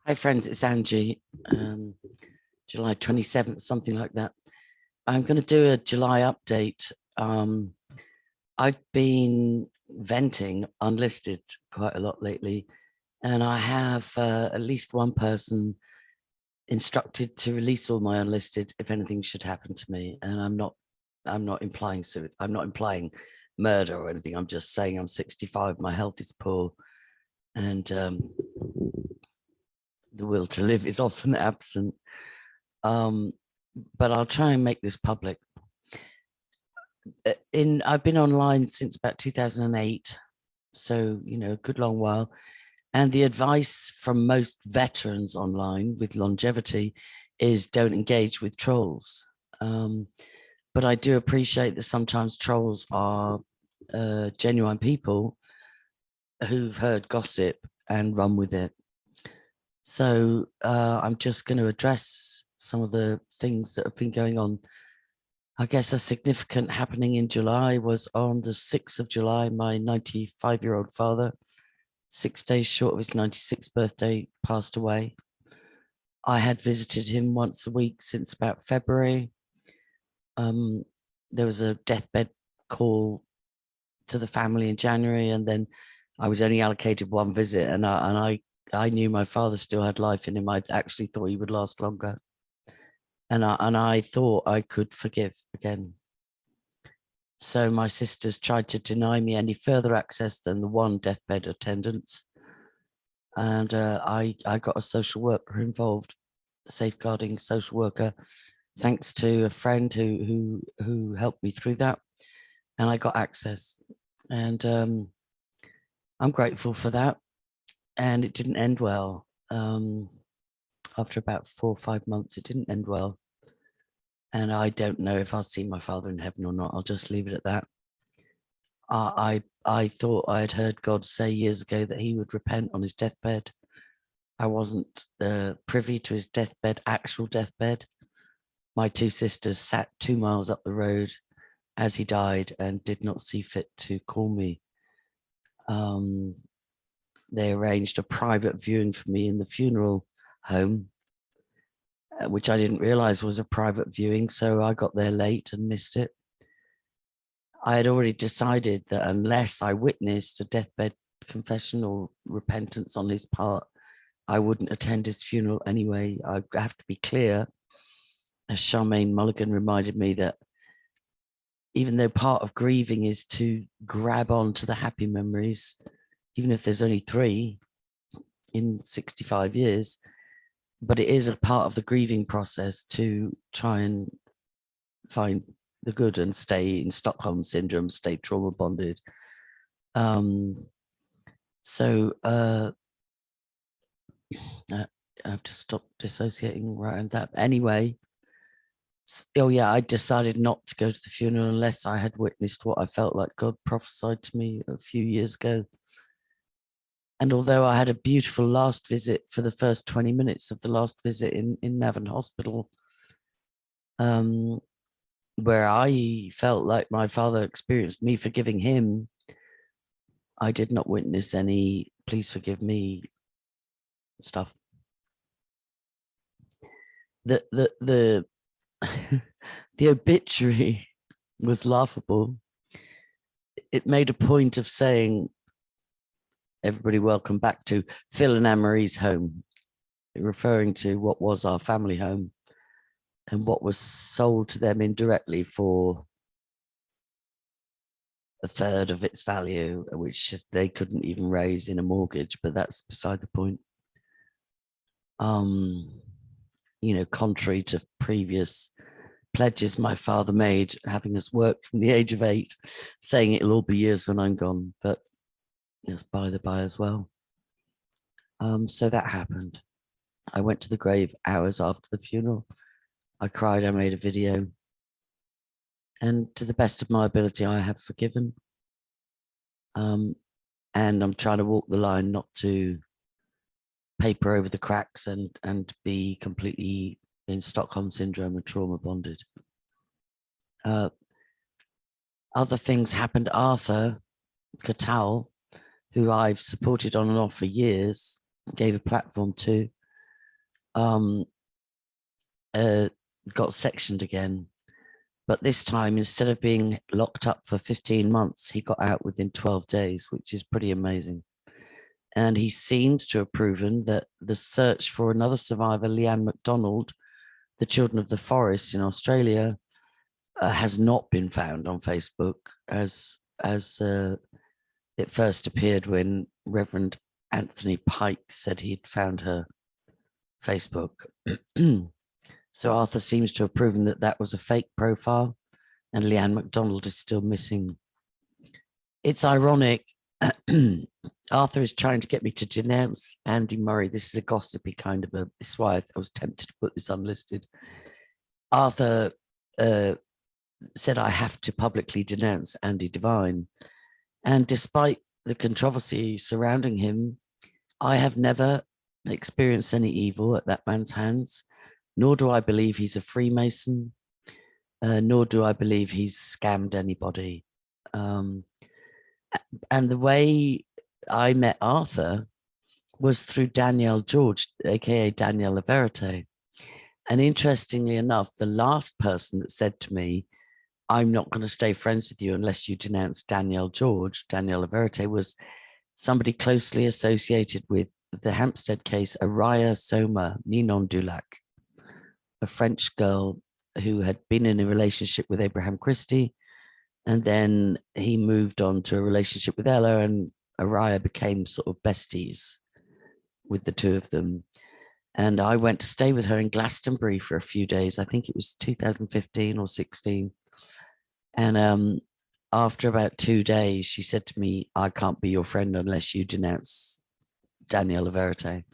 Hi friends, it's Angie. July 27th, something like that. I'm going to do a July update. I've been venting unlisted quite a lot lately, and I have at least one person instructed to release all my unlisted if anything should happen to me. And I'm not implying I'm not implying murder or anything. I'm just saying I'm 65, my health is poor, and the will to live is often absent. But I'll try and make this public. I've been online since about 2008, so a good long while. And the advice from most veterans online with longevity is don't engage with trolls. But I do appreciate that sometimes trolls are genuine people who've heard gossip and run with it. So I'm just going to address some of the things that have been going on. I guess a significant happening in July was on the 6th of July, my 95-year-old father, 6 days short of his 96th birthday, passed away. I had visited him once a week since about February. There was a deathbed call to the family in January, and then I was only allocated one visit, and I knew my father still had life in him. I actually thought he would last longer. And I thought I could forgive again. So my sisters tried to deny me any further access than the one deathbed attendance. And I got a social worker involved, a safeguarding social worker, thanks to a friend who helped me through that. And I got access. And I'm grateful for that. And it didn't end well. After about 4 or 5 months, it didn't end well. And I don't know if I'll see my father in heaven or not. I'll just leave it at that. I thought I had heard God say years ago that he would repent on his deathbed. I wasn't privy to his deathbed, actual deathbed. My two sisters sat 2 miles up the road as he died and did not see fit to call me. They arranged a private viewing for me in the funeral home, which I didn't realize was a private viewing. So I got there late and missed it. I had already decided that unless I witnessed a deathbed confession or repentance on his part, I wouldn't attend his funeral anyway. I have to be clear, as Charmaine Mulligan reminded me, that even though part of grieving is to grab on to the happy memories, even if there's only 3 in 65 years, but it is a part of the grieving process to try and find the good and stay in Stockholm syndrome, stay trauma bonded. So I have to stop dissociating right and that. Anyway, oh yeah, I decided not to go to the funeral unless I had witnessed what I felt like God prophesied to me a few years ago. And although I had a beautiful last visit for the first 20 minutes of the last visit in Navan Hospital, where I felt like my father experienced me forgiving him, I did not witness any please forgive me stuff. The the obituary was laughable. It made a point of saying, everybody welcome back to Phil and Anne-Marie's home, referring to what was our family home and what was sold to them indirectly for a third of its value, which they couldn't even raise in a mortgage, but that's beside the point. Contrary to previous pledges my father made, having us work from the age of 8, saying it'll all be years when I'm gone, but that's by the by as well. So that happened. I went to the grave hours after the funeral. I cried, I made a video. And to the best of my ability, I have forgiven. And I'm trying to walk the line not to paper over the cracks and be completely in Stockholm syndrome and trauma bonded. Other things happened. Arthur Catal, who I've supported on and off for years, gave a platform to, um, got sectioned again. But this time, instead of being locked up for 15 months, he got out within 12 days, which is pretty amazing. And he seems to have proven that the search for another survivor, Leanne McDonald, the Children of the Forest in Australia, has not been found on Facebook as it first appeared when Reverend Anthony Pike said he'd found her Facebook. So Arthur seems to have proven that that was a fake profile, and Leanne McDonald is still missing. It's ironic. Arthur is trying to get me to denounce Andy Murray. This is a gossipy kind of a. This is why I was tempted to put this unlisted. Arthur said I have to publicly denounce Andy Devine, and despite the controversy surrounding him, I have never experienced any evil at that man's hands, nor do I believe he's a Freemason, nor do I believe he's scammed anybody. And the way I met Arthur was through Danielle George, aka Danielle Laverite. And interestingly enough, the last person that said to me, I'm not going to stay friends with you unless you denounce Danielle George, Danielle Laverite, was somebody closely associated with the Hampstead case, Araya Soma Ninon Dulac, a French girl who had been in a relationship with Abraham Christie. And then he moved on to a relationship with Ella, and Araya became sort of besties with the two of them. And I went to stay with her in Glastonbury for a few days. I think it was 2015 or 16. And after about 2 days, she said to me, I can't be your friend unless you denounce Danielle Laverite.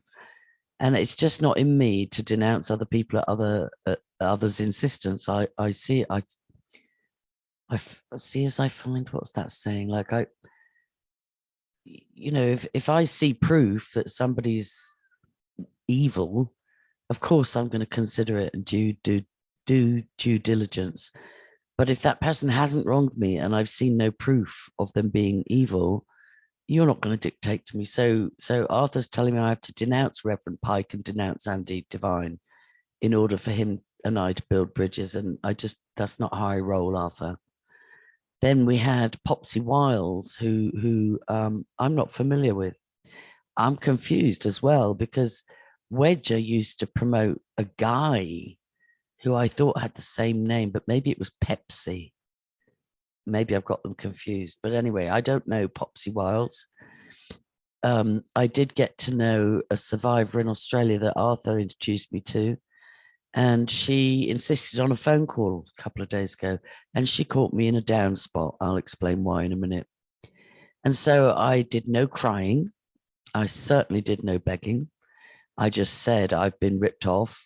And it's just not in me to denounce other people at others' insistence. I see it. I see as I find, what's that saying? Like if I see proof that somebody's evil, of course I'm going to consider it and do due diligence. But if that person hasn't wronged me and I've seen no proof of them being evil, you're not going to dictate to me. So Arthur's telling me I have to denounce Reverend Pike and denounce Andy Devine in order for him and I to build bridges. And that's not how I roll, Arthur. Then we had Popsy Wiles, who I'm not familiar with. I'm confused as well because Wedger used to promote a guy who I thought had the same name, but maybe it was Pepsi. Maybe I've got them confused. But anyway, I don't know Popsy Wiles. I did get to know a survivor in Australia that Arthur introduced me to. And she insisted on a phone call a couple of days ago. And she caught me in a down spot. I'll explain why in a minute. And so I did no crying. I certainly did no begging. I just said I've been ripped off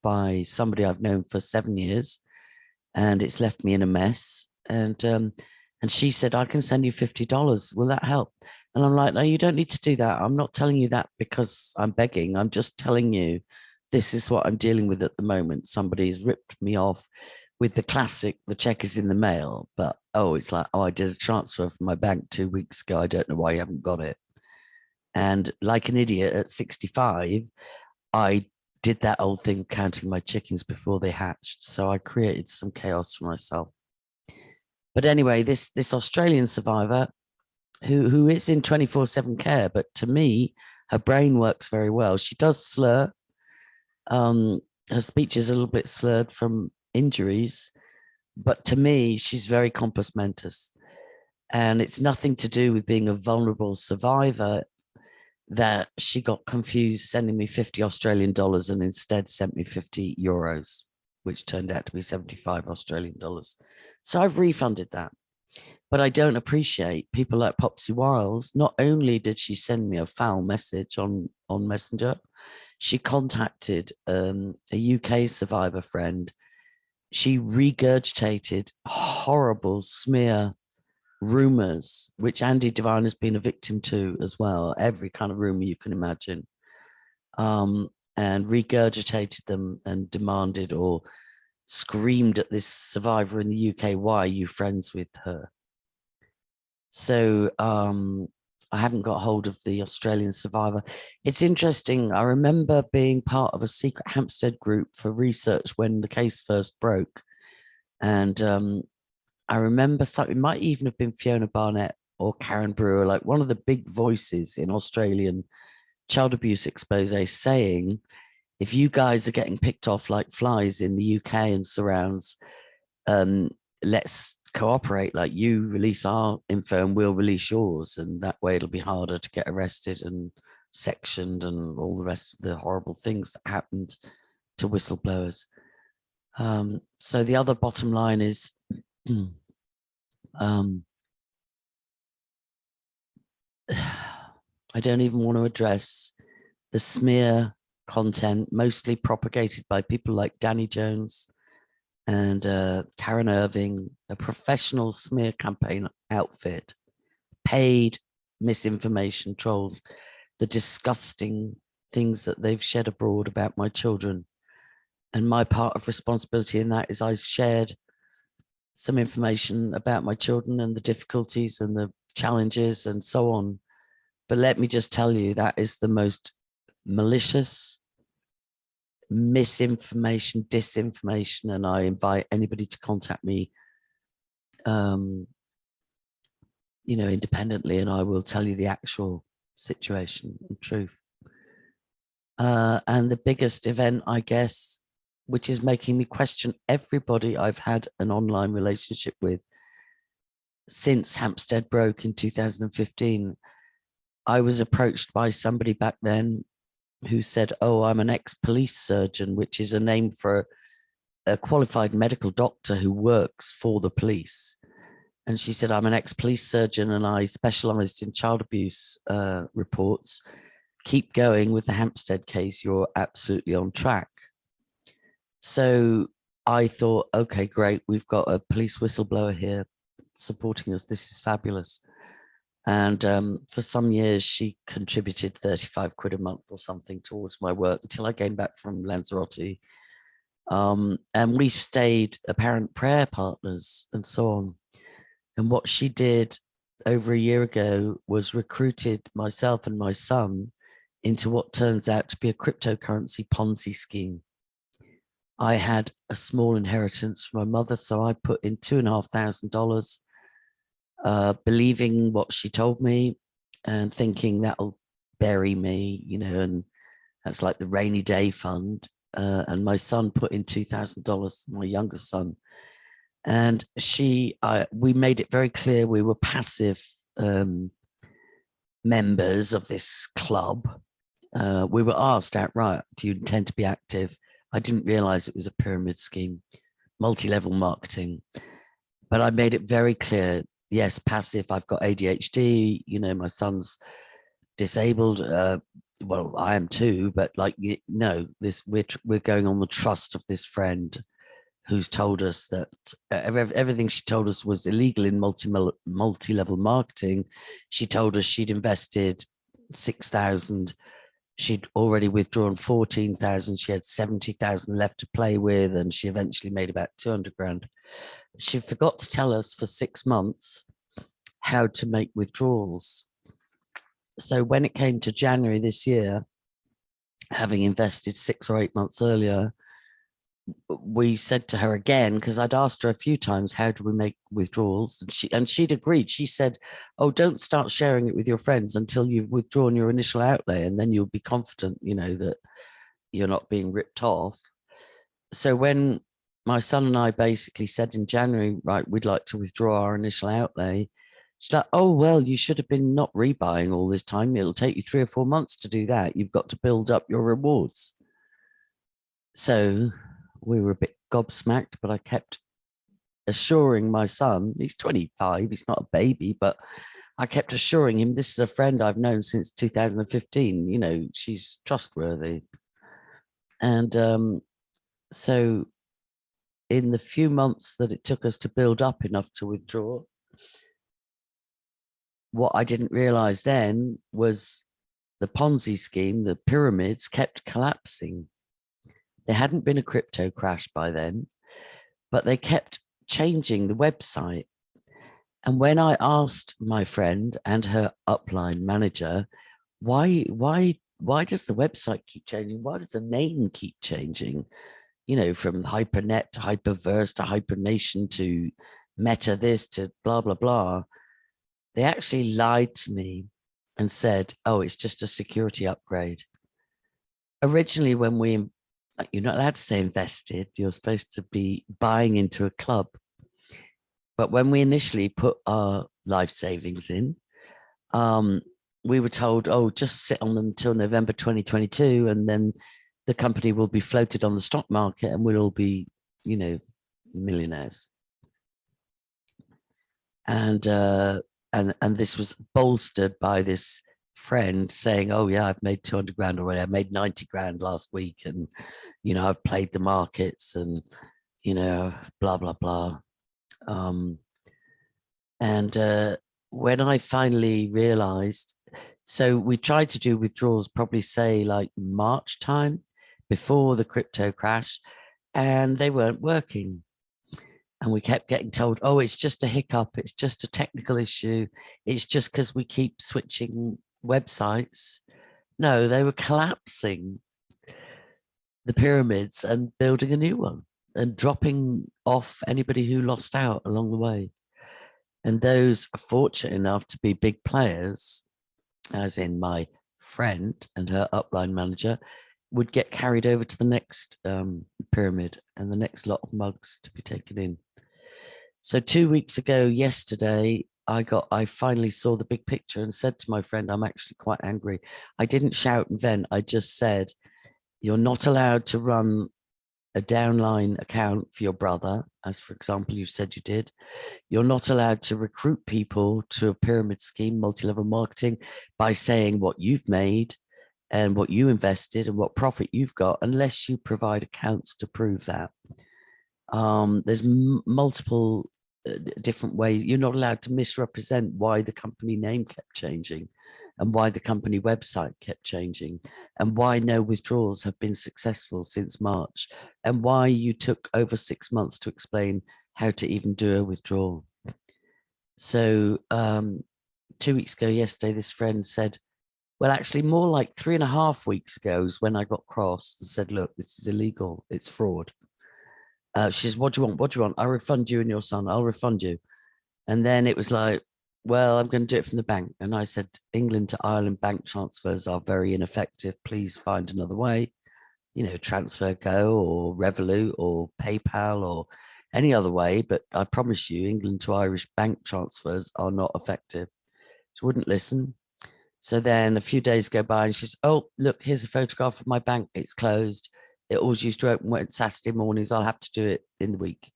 by somebody I've known for 7 years, and it's left me in a mess. And she said, I can send you $50. Will that help? And I'm like, no, you don't need to do that. I'm not telling you that because I'm begging. I'm just telling you this is what I'm dealing with at the moment. Somebody's ripped me off with the classic, the check is in the mail, but it's like, I did a transfer from my bank 2 weeks ago. I don't know why you haven't got it. And like an idiot at 65, I did that old thing of counting my chickens before they hatched. So I created some chaos for myself. But anyway, this Australian survivor who is in 24/7 care, but to me, her brain works very well. She does slur. Her speech is a little bit slurred from injuries, but to me, she's very compos mentis. And it's nothing to do with being a vulnerable survivor that she got confused sending me 50 Australian dollars and instead sent me 50 euros, which turned out to be 75 Australian dollars. So I've refunded that. But I don't appreciate people like Popsy Wiles. Not only did she send me a foul message on Messenger, she contacted a UK survivor friend. She regurgitated horrible smear rumors, which Andy Devine has been a victim to as well. Every kind of rumor you can imagine. And regurgitated them and demanded or screamed at this survivor in the UK, why are you friends with her? So I haven't got hold of the Australian survivor. It's interesting. I remember being part of a secret Hampstead group for research when the case first broke. And I remember something, it might even have been Fiona Barnett or Karen Brewer, like one of the big voices in Australian child abuse expose, saying, if you guys are getting picked off like flies in the UK and surrounds, let's cooperate. Like, you release our info and we'll release yours, and that way it'll be harder to get arrested and sectioned and all the rest of the horrible things that happened to whistleblowers. So the other bottom line is I don't even want to address the smear content, mostly propagated by people like Danny Jones and Karen Irving, a professional smear campaign outfit, paid misinformation troll, the disgusting things that they've shed abroad about my children. And my part of responsibility in that is I shared some information about my children and the difficulties and the challenges and so on. But let me just tell you, that is the most malicious misinformation, disinformation, and I invite anybody to contact me, independently, and I will tell you the actual situation and truth. And the biggest event, I guess, which is making me question everybody I've had an online relationship with since Hampstead broke in 2015. I was approached by somebody back then who said, oh, I'm an ex-police surgeon, which is a name for a qualified medical doctor who works for the police. And she said, I'm an ex-police surgeon and I specialized in child abuse reports. Keep going with the Hampstead case. You're absolutely on track. So I thought, okay, great. We've got a police whistleblower here supporting us. This is fabulous. And for some years, she contributed 35 quid a month or something towards my work until I came back from Lanzarote. And we stayed apparent prayer partners and so on. And what she did over a year ago was recruited myself and my son into what turns out to be a cryptocurrency Ponzi scheme. I had a small inheritance from my mother, so I put in $2,500, believing what she told me and thinking that'll bury me, and that's like the rainy day fund. And my son put in $2,000, my youngest son. And we made it very clear we were passive members of this club. We were asked outright, do you intend to be active? I didn't realize it was a pyramid scheme, multi-level marketing. But I made it very clear, yes, passive. I've got ADHD, my son's disabled. Well, I am too, but we're going on the trust of this friend who's told us that everything she told us was illegal in multi-level marketing. She told us she'd invested 6,000. She'd already withdrawn 14,000. She had 70,000 left to play with, and she eventually made about 200 grand. She forgot to tell us for 6 months how to make withdrawals. So when it came to January this year, having invested 6 or 8 months earlier, we said to her again, because I'd asked her a few times, how do we make withdrawals? And she'd agreed. She said, oh, don't start sharing it with your friends until you've withdrawn your initial outlay, and then you'll be confident, that you're not being ripped off. So when my son and I basically said in January, right, we'd like to withdraw our initial outlay, she's like, oh, well, you should have been not rebuying all this time. It'll take you 3 or 4 months to do that. You've got to build up your rewards. So we were a bit gobsmacked, but I kept assuring my son, he's 25, he's not a baby, but I kept assuring him, this is a friend I've known since 2015, she's trustworthy. And so in the few months that it took us to build up enough to withdraw, what I didn't realize then was the Ponzi scheme, the pyramids, kept collapsing. There hadn't been a crypto crash by then, but they kept changing the website. And when I asked my friend and her upline manager, why does the website keep changing? Why does the name keep changing? You know, from Hypernet to Hyperverse to Hypernation to Meta this to blah, blah, blah. They actually lied to me and said, oh, it's just a security upgrade. Originally, when you're not allowed to say invested, you're supposed to be buying into a club. But when we initially put our life savings in, we were told, oh, just sit on them until November 2022, and then the company will be floated on the stock market and we'll all be, you know, millionaires. And this was bolstered by this friend saying, oh yeah, I've made 200 grand already. I made 90 grand last week. And, you know, I've played the markets and, you know, blah, blah, blah. When I finally realized, so we tried to do withdrawals probably say like March time before the crypto crash, and they weren't working. And we kept getting told, oh, it's just a hiccup. It's just a technical issue. It's just because we keep switching websites. No, they were collapsing the pyramids and building a new one and dropping off anybody who lost out along the way. And those fortunate enough to be big players, as in my friend and her upline manager, would get carried over to the next pyramid and the next lot of mugs to be taken in. So 2 weeks ago, yesterday, I finally saw the big picture and said to my friend, I'm actually quite angry. I didn't shout and vent. I just said, you're not allowed to run a downline account for your brother, as for example, you said you did. You're not allowed to recruit people to a pyramid scheme, multi-level marketing, by saying what you've made and what you invested and what profit you've got, unless you provide accounts to prove that. There's multiple different ways. You're not allowed to misrepresent why the company name kept changing and why the company website kept changing and why no withdrawals have been successful since March and why you took over 6 months to explain how to even do a withdrawal. So 2 weeks ago yesterday, this friend said, well, actually more like 3.5 weeks ago is when I got cross and said, look, this is illegal. It's fraud. She says, what do you want? What do you want? I'll refund you and your son. I'll refund you. And then it was like, well, I'm going to do it from the bank. And I said, England to Ireland bank transfers are very ineffective. Please find another way, you know, Transfer Go or Revolut or PayPal or any other way. But I promise you, England to Irish bank transfers are not effective. She wouldn't listen. So then a few days go by and she's, oh, look, here's a photograph of my bank. It's closed. It always used to open Saturday mornings. I'll have to do it in the week.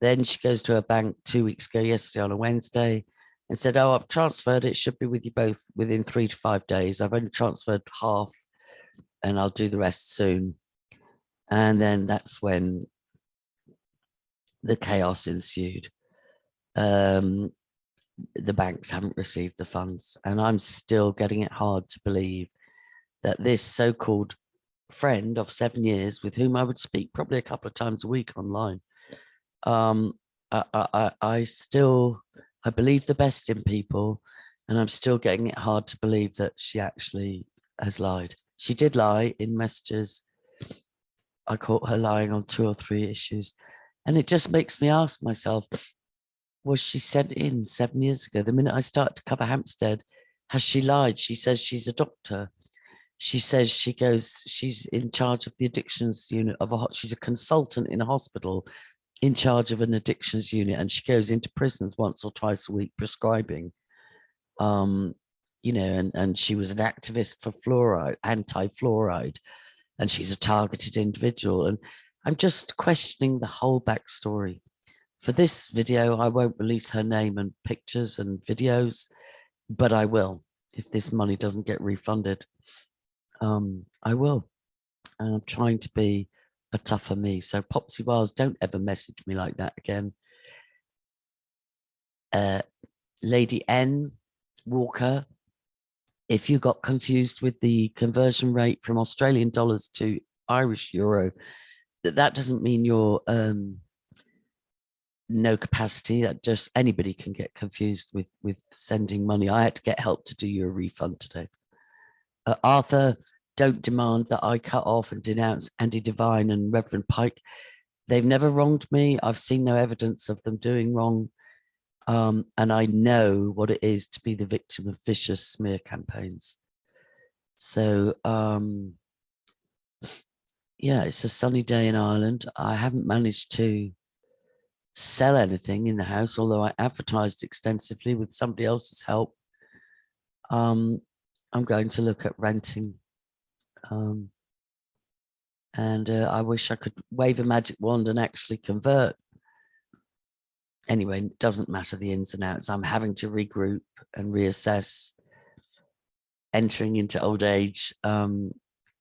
Then she goes to her bank 2 weeks ago, yesterday on a Wednesday, and said, oh, I've transferred. It should be with you both within 3 to 5 days. I've only transferred half and I'll do the rest soon. And then that's when the chaos ensued. The banks haven't received the funds, and I'm still getting it hard to believe that this so-called friend of 7 years with whom I would speak probably a couple of times a week online, I believe the best in people, and I'm still getting it hard to believe that she actually has lied. She did lie in messages. I caught her lying on 2 or 3 issues, and it just makes me ask myself, was she sent in 7 years ago? The minute I start to cover Hampstead, has she lied? She says she's a doctor. She says she's in charge of the addictions unit she's a consultant in a hospital in charge of an addictions unit, and she goes into prisons once or twice a week prescribing. You know, and she was an activist for fluoride, anti-fluoride, and she's a targeted individual. And I'm just questioning the whole backstory. For this video, I won't release her name and pictures and videos, but I will if this money doesn't get refunded. I will. And I'm trying to be a tougher me. So Popsy Wiles, don't ever message me like that again. Lady N Walker, if you got confused with the conversion rate from Australian dollars to Irish euro, that doesn't mean you're no capacity. That just anybody can get confused with sending money. I had to get help to do you a refund today. Arthur, don't demand that I cut off and denounce Andy Devine and Reverend Pike. They've never wronged me. I've seen no evidence of them doing wrong. And I know what it is to be the victim of vicious smear campaigns. So, yeah, it's a sunny day in Ireland. I haven't managed to sell anything in the house, although I advertised extensively with somebody else's help. I'm going to look at renting. And I wish I could wave a magic wand and actually convert. Anyway, it doesn't matter the ins and outs. I'm having to regroup and reassess entering into old age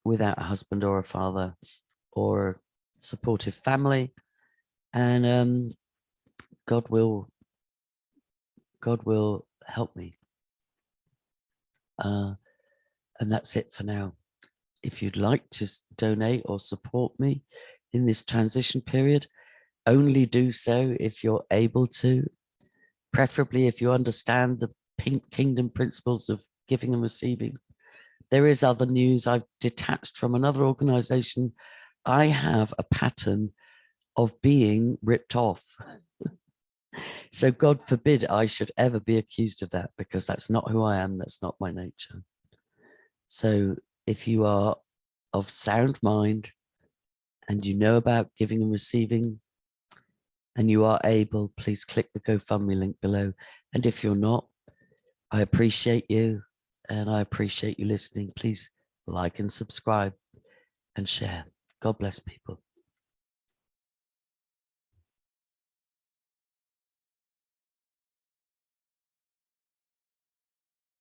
without a husband or a father or supportive family. And God will help me. And that's it for now. If you'd like to donate or support me in this transition period, only do so if you're able to, preferably if you understand the kingdom principles of giving and receiving. There is other news. I've detached from another organization. I have a pattern of being ripped off. So God forbid I should ever be accused of that, because that's not who I am. That's not my nature. So if you are of sound mind and you know about giving and receiving, and you are able, please click the GoFundMe link below. And if you're not, I appreciate you and I appreciate you listening. Please like and subscribe and share. God bless people.